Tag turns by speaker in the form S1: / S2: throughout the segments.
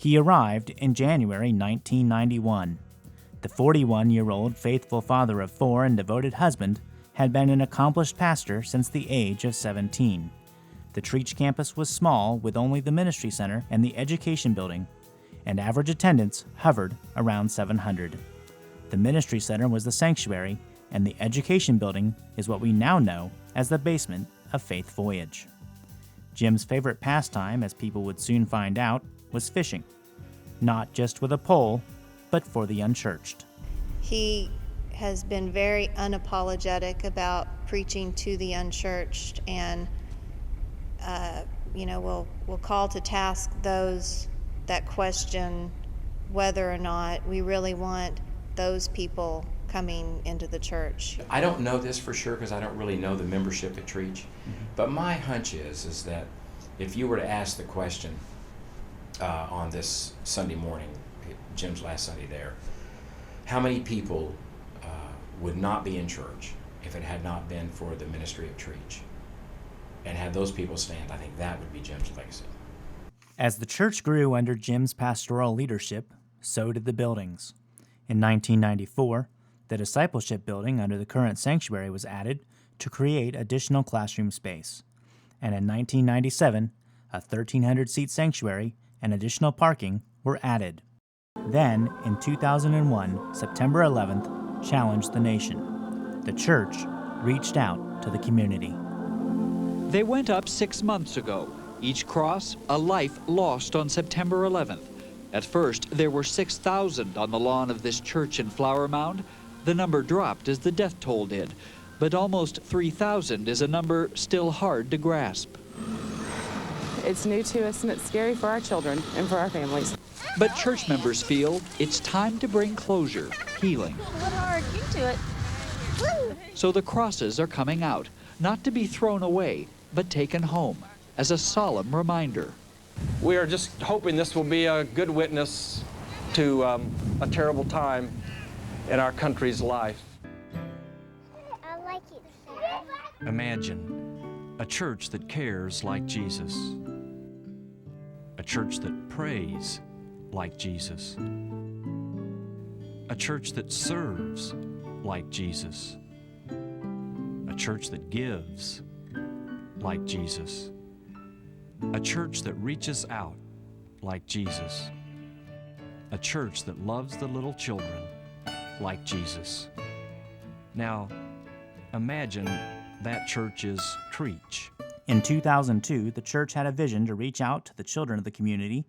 S1: He arrived in January 1991. The 41-year-old faithful father of 4 and devoted husband had been an accomplished pastor since the age of 17. The Treach campus was small, with only the ministry center and the education building, and average attendance hovered around 700. The ministry center was the sanctuary, and the education building is what we now know as the basement of Faith Voyage. Jim's favorite pastime, as people would soon find out, was fishing, not just with a pole, but for the unchurched.
S2: He has been very unapologetic about preaching to the unchurched, and will call to task those that question whether or not we really want those people coming into the church.
S3: I don't know this for sure because I don't really know the membership at Treach, but my hunch is that if you were to ask the question on this Sunday morning, Jim's last Sunday there, how many people would not be in church if it had not been for the ministry of Treach? And had those people stand, I think that would be Jim's legacy.
S1: As the church grew under Jim's pastoral leadership, so did the buildings. In 1994, the discipleship building under the current sanctuary was added to create additional classroom space. And in 1997, a 1,300-seat sanctuary and additional parking were added. Then, in 2001, September 11th challenged the nation. The church reached out to the community.
S4: They went up 6 months ago. Each cross, a life lost on September 11th. At first, there were 6,000 on the lawn of this church in Flower Mound. The number dropped as the death toll did, but almost 3,000 is a number still hard to grasp.
S5: It's new to us, and it's scary for our children and for our families.
S4: But church members feel it's time to bring closure, healing.
S6: What hard, you do it.
S4: So the crosses are coming out, not to be thrown away, but taken home as a solemn reminder.
S7: We are just hoping this will be a good witness to a terrible time in our country's life.
S6: I like it.
S8: Imagine a church that cares like Jesus, a church that prays like Jesus, a church that serves like Jesus, a church that gives like Jesus, a church that reaches out like Jesus, a church that loves the little children like Jesus. Now, imagine that church is Treach.
S1: In 2002, the church had a vision to reach out to the children of the community,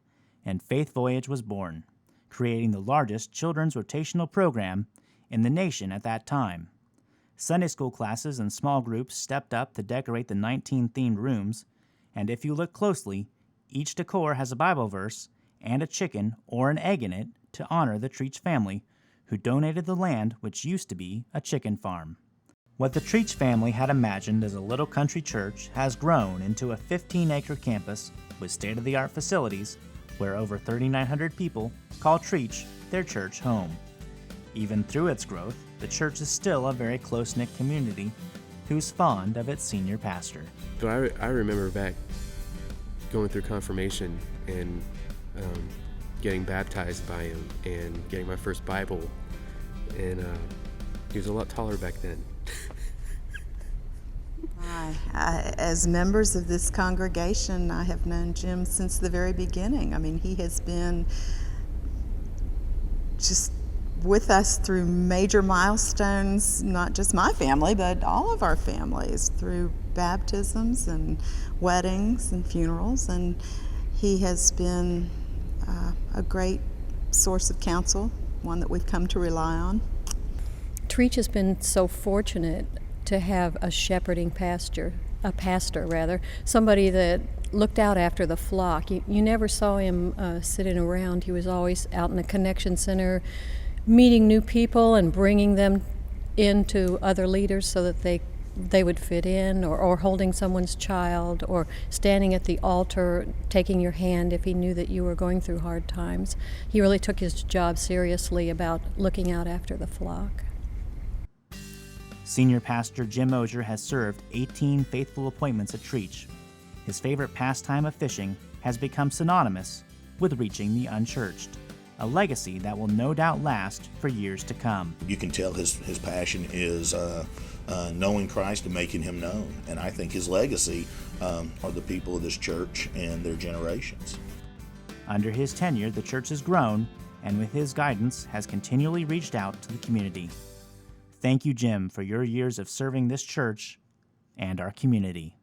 S1: and Faith Voyage was born, creating the largest children's rotational program in the nation at that time. Sunday school classes and small groups stepped up to decorate the 19 themed rooms, and if you look closely, each decor has a Bible verse and a chicken or an egg in it to honor the Treach family who donated the land which used to be a chicken farm. What the Treach family had imagined as a little country church has grown into a 15-acre campus with state-of-the-art facilities where over 3,900 people call Treach their church home. Even through its growth, the church is still a very close-knit community who's fond of its senior pastor.
S9: So I remember back going through confirmation and getting baptized by him and getting my first Bible, and he was a lot taller back then.
S10: As members of this congregation, I have known Jim since the very beginning. I mean, he has been just with us through major milestones, not just my family, but all of our families, through baptisms and weddings and funerals, and he has been a great source of counsel, one that we've come to rely on.
S11: Treach has been so fortunate to have a shepherding pastor, somebody that looked out after the flock. You never saw him sitting around. He was always out in the connection center, meeting new people and bringing them into other leaders so that they would fit in, or holding someone's child, or standing at the altar, taking your hand if he knew that you were going through hard times. He really took his job seriously about looking out after the flock.
S1: Senior Pastor Jim Ozier has served 18 faithful appointments at Treach. His favorite pastime of fishing has become synonymous with reaching the unchurched, a legacy that will no doubt last for years to come.
S12: You can tell his passion is knowing Christ and making him known. And I think his legacy are the people of this church and their generations.
S1: Under his tenure, the church has grown, and with his guidance has continually reached out to the community. Thank you, Jim, for your years of serving this church and our community.